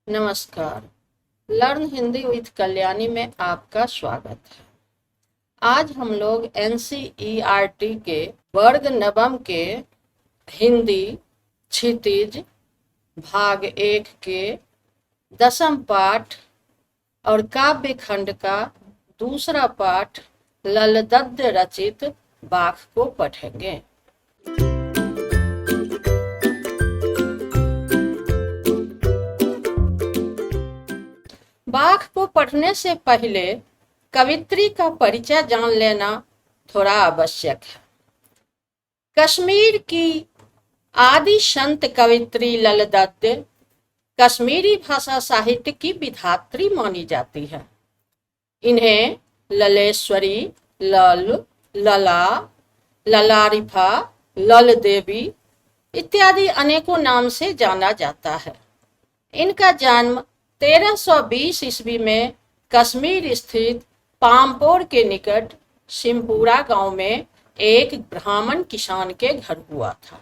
नमस्कार। Learn Hindi with Kalyani में आपका स्वागत है। आज हम लोग एनसीईआरटी के वर्ग नवम के हिंदी क्षितिज भाग 1 के 10वीं पाठ और काव्य खंड का दूसरा पाठ ललदद्द रचित बाख को पढ़ेंगे। बाख को पढ़ने से पहले कवित्री का परिचय जान लेना थोड़ा आवश्यक है। कश्मीर की आदि संत कवित्री ललदद्द कश्मीरी भाषा साहित्य की विधात्री मानी जाती है। इन्हें ललेश्वरी, लल, लला, ललारिफा, लल देवी इत्यादि अनेकों नाम से जाना जाता है। इनका जन्म 1320 ईस्वी में कश्मीर स्थित पामपोर के निकट सिमपुरा गांव में एक ब्राह्मण किसान के घर हुआ था।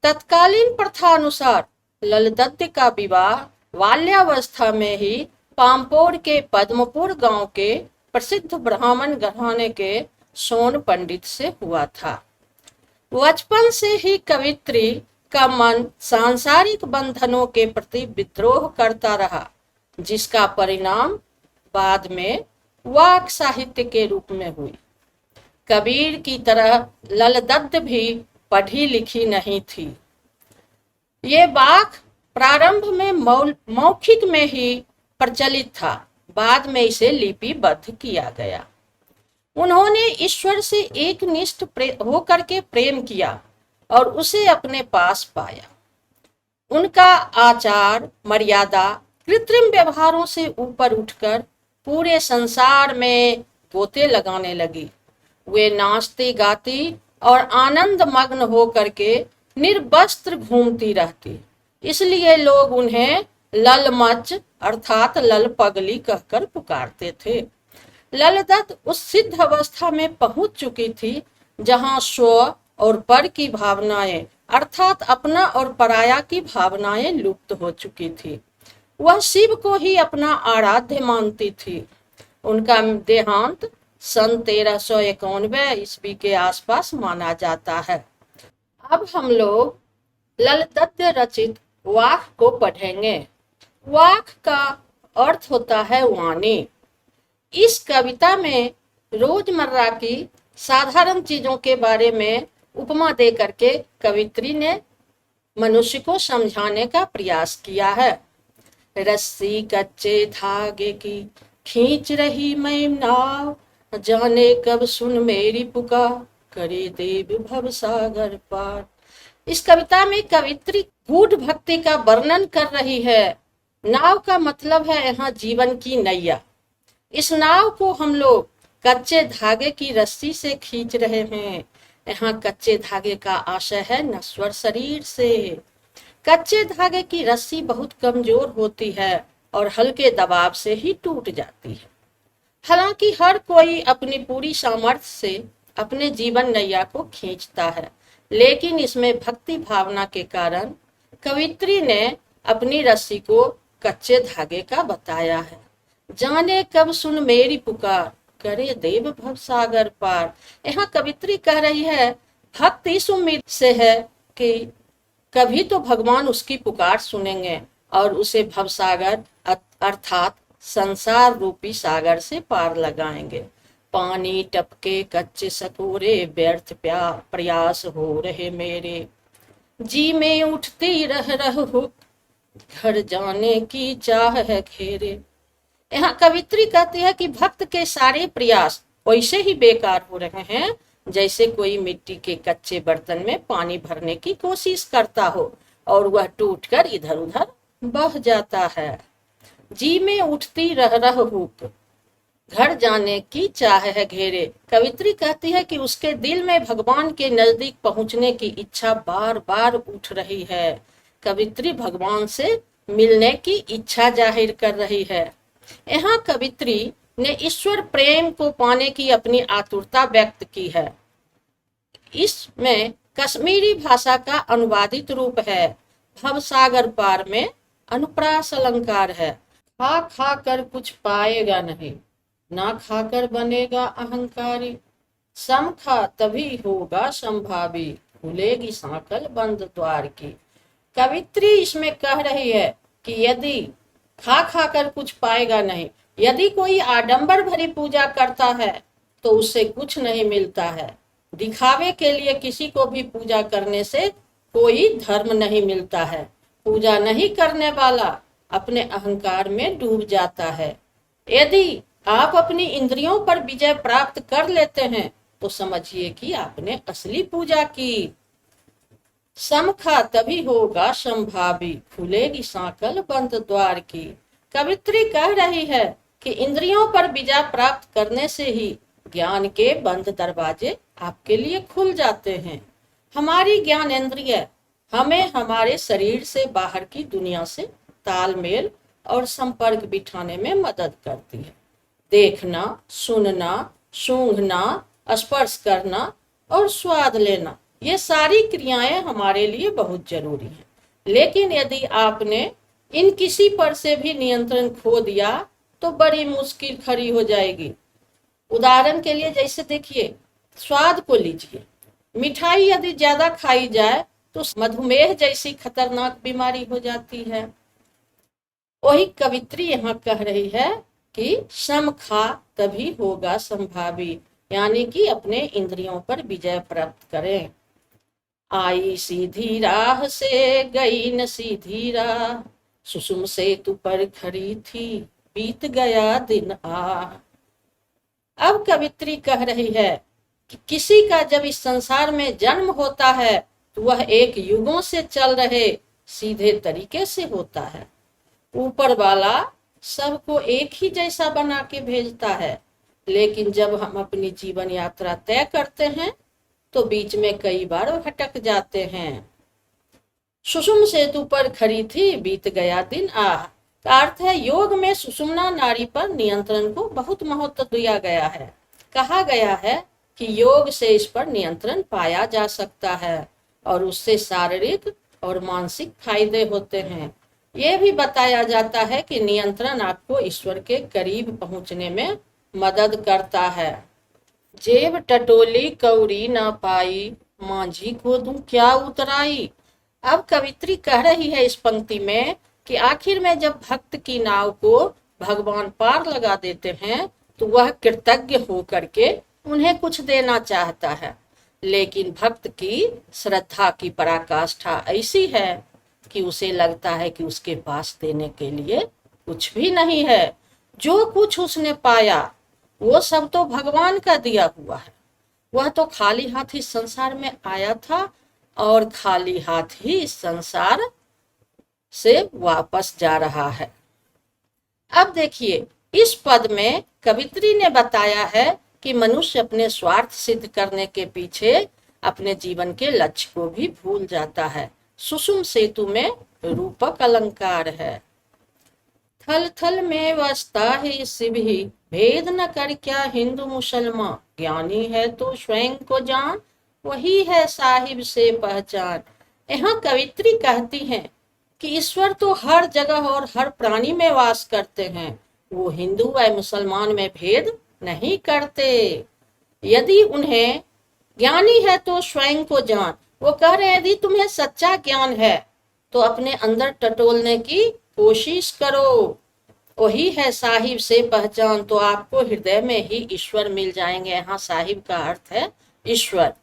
तत्कालीन प्रथा अनुसार ललदद्द का विवाह बाल्यावस्था में ही पामपोर के पद्मपुर गांव के प्रसिद्ध ब्राह्मण घराने के सोन पंडित से हुआ था। बचपन से ही कवित्री का मन सांसारिक बंधनों के प्रति विद्रोह करता रहा, जिसका परिणाम बाद में वाक साहित्य के रूप में हुई। कबीर की तरह ललदद्द भी पढ़ी लिखी नहीं थी। ये बाख प्रारंभ में मौखिक में ही प्रचलित था, बाद में इसे लिपिबद्ध किया गया। उन्होंने ईश्वर से एकनिष्ठ होकर के प्रेम किया और उसे अपने पास पाया। उनका आचार मर्यादा कृत्रिम व्यवहारों से ऊपर उठकर पूरे संसार में गोते लगाने लगी। वे नाचती गाती और आनंद मग्न होकर के निर्वस्त्र घूमती रहती, इसलिए लोग उन्हें ललमच अर्थात लल पगली कहकर पुकारते थे। ललदद्द उस सिद्ध अवस्था में पहुंच चुकी थी जहां स्व और पर की भावनाएं अर्थात अपना और पराया की भावनाएं लुप्त हो चुकी थी। वह शिव को ही अपना आराध्य मानती थी। उनका देहांत सन 1391 ईस्वी के आसपास माना जाता है। अब हम लोग ललदद्द रचित वाक को पढ़ेंगे। वाक का अर्थ होता है वाणी। इस कविता में रोजमर्रा की साधारण चीजों के बारे में उपमा दे करके कवित्री ने मनुष्य को समझाने का प्रयास किया है। रस्सी कच्चे धागे की खींच रही मैं नाव, जाने कब सुन मेरी पुकार, करे देव भव सागर पार। इस कविता में कवित्री गूढ़ भक्ति का वर्णन कर रही है। नाव का मतलब है यहाँ जीवन की नैया। इस नाव को हम लोग कच्चे धागे की रस्सी से खींच रहे हैं। यहाँ कच्चे धागे का आशय है नश्वर शरीर से। कच्चे धागे की रस्सी बहुत कमजोर होती है और हल्के दबाव से ही टूट जाती है। हालांकि हर कोई अपनी पूरी सामर्थ्य से अपने जीवन नैया को खींचता है, लेकिन इसमें भक्ति भावना के कारण कवित्री ने अपनी रस्सी को कच्चे धागे का बताया है। जाने कब सुन मेरी पुकार, करे देव भव सागर पार। यहाँ कवित्री कह रही है भक्त इस उम्मीद से है कि कभी तो भगवान उसकी पुकार सुनेंगे और उसे भवसागर अर्थात संसार रूपी सागर से पार लगाएंगे। पानी टपके कच्चे सकोरे, व्यर्थ प्रयास हो रहे मेरे, जी में उठती रह हो, घर जाने की चाह है घेरे। यहाँ कवित्री कहती है कि भक्त के सारे प्रयास वैसे ही बेकार हो रहे हैं जैसे कोई मिट्टी के कच्चे बर्तन में पानी भरने की कोशिश करता हो और वह टूटकर इधर उधर बह जाता है। जी में उठती रह हुक, घर जाने की चाह है घेरे। कवित्री कहती है कि उसके दिल में भगवान के नजदीक पहुंचने की इच्छा बार बार उठ रही है। कवित्री भगवान से मिलने की इच्छा जाहिर कर रही है। यहाँ कवित्री ने ईश्वर प्रेम को पाने की अपनी आतुरता व्यक्त की है। इसमें कश्मीरी भाषा का अनुवादित रूप है। भवसागर पार में अनुप्रास अलंकार है। खा खा कर कुछ पाएगा नहीं, ना खाकर बनेगा अहंकारी। सम खा तभी होगा संभावी, खुलेगी सांकल बंद द्वार की। कवित्री इसमें कह रही है कि यदि खा खा कर कुछ पाएगा नहीं, यदि कोई आडंबर भरी पूजा करता है तो उससे कुछ नहीं मिलता है। दिखावे के लिए किसी को भी पूजा करने से कोई धर्म नहीं मिलता है। पूजा नहीं करने वाला अपने अहंकार में डूब जाता है। यदि आप अपनी इंद्रियों पर विजय प्राप्त कर लेते हैं तो समझिए कि आपने असली पूजा की। समखा तभी होगा संभावी, खुलेगी सांकल बंद द्वार की। कवित्री कह रही है कि इंद्रियों पर विजय प्राप्त करने से ही ज्ञान के बंद दरवाजे आपके लिए खुल जाते हैं। हमारी ज्ञान इंद्रिय हमें हमारे शरीर से बाहर की दुनिया से तालमेल और संपर्क बिठाने में मदद करती है। देखना, सुनना, सूंघना, स्पर्श करना और स्वाद लेना, ये सारी क्रियाएं हमारे लिए बहुत जरूरी हैं। लेकिन यदि आपने इन किसी पर से भी नियंत्रण खो दिया तो बड़ी मुश्किल खड़ी हो जाएगी। उदाहरण के लिए जैसे देखिए, स्वाद को लीजिए। मिठाई यदि ज्यादा खाई जाए तो मधुमेह जैसी खतरनाक बीमारी हो जाती है। वही कवित्री यहाँ कह रही है कि सम खा तभी होगा संभावी, यानी कि अपने इंद्रियों पर विजय प्राप्त करें। आई सीधी राह से गई न सीधी राह, सुसुम सेतु पर खड़ी थी बीत गया दिन आ। अब कवित्री कह रही है कि किसी का जब इस संसार में जन्म होता है तो वह एक युगों से चल रहे सीधे तरीके से होता है। ऊपर वाला सबको एक ही जैसा बना के भेजता है, लेकिन जब हम अपनी जीवन यात्रा तय करते हैं तो बीच में कई बार भटक जाते हैं। सुषुम सेतु पर खड़ी थी बीत गया दिन आह का अर्थ है योग में सुषुम्ना नाड़ी पर नियंत्रण को बहुत महत्व दिया गया है। कहा गया है कि योग से इस पर नियंत्रण पाया जा सकता है और उससे शारीरिक और मानसिक फायदे होते हैं। यह भी बताया जाता है कि नियंत्रण आपको ईश्वर के करीब पहुंचने में मदद करता है। जेब टटोली कौड़ी ना पाई, मांझी को दूं क्या उतराई। अब कवित्री कह रही है इस पंक्ति में कि आखिर में जब भक्त की नाव को भगवान पार लगा देते हैं तो वह कृतज्ञ होकर के उन्हें कुछ देना चाहता है, लेकिन भक्त की श्रद्धा की पराकाष्ठा ऐसी है कि उसे लगता है कि उसके पास देने के लिए कुछ भी नहीं है। जो कुछ उसने पाया वो सब तो भगवान का दिया हुआ है। वह तो खाली हाथ इस संसार में आया था और खाली हाथ ही इस संसार से वापस जा रहा है। अब देखिए, इस पद में कवित्री ने बताया है कि मनुष्य अपने स्वार्थ सिद्ध करने के पीछे अपने जीवन के लक्ष्य को भी भूल जाता है। सुषुम सेतु में रूपक अलंकार है। थल थल में वसता है शिव ही, भेद न कर क्या हिंदू मुसलमान। ज्ञानी है तो स्वयं को जान, वही है साहिब से पहचान। यहाँ कवित्री कहती हैं कि ईश्वर तो हर जगह और हर प्राणी में वास करते हैं। वो हिंदू व मुसलमान में भेद नहीं करते। यदि उन्हें ज्ञानी है तो स्वयं को जान, वो कह रहे हैं यदि तुम्हें सच्चा ज्ञान है तो अपने अंदर टटोलने की कोशिश करो। वही है साहिब से पहचान, तो आपको हृदय में ही ईश्वर मिल जाएंगे। यहाँ साहिब का अर्थ है ईश्वर,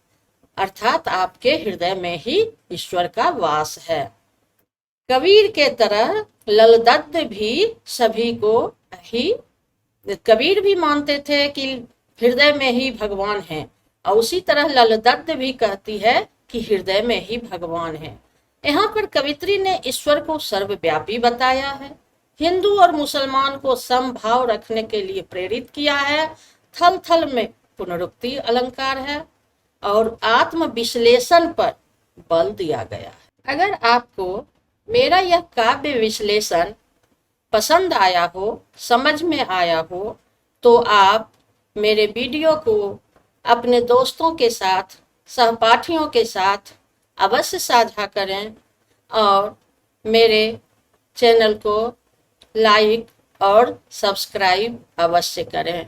अर्थात आपके हृदय में ही ईश्वर का वास है। कबीर के तरह ललदत्त भी सभी को ही, कबीर भी मानते थे कि हृदय में ही भगवान है, और उसी तरह ललदत्त भी कहती है कि हृदय में ही भगवान है। यहाँ पर कवित्री ने ईश्वर को सर्वव्यापी बताया है, हिंदू और मुसलमान को समभाव रखने के लिए प्रेरित किया है। थल थल में पुनरुक्ति अलंकार है और आत्म विश्लेषण पर बल दिया गया है। अगर आपको मेरा यह काव्य विश्लेषण पसंद आया हो, समझ में आया हो, तो आप मेरे वीडियो को अपने दोस्तों के साथ, सहपाठियों के साथ अवश्य साझा करें और मेरे चैनल को लाइक और सब्सक्राइब अवश्य करें।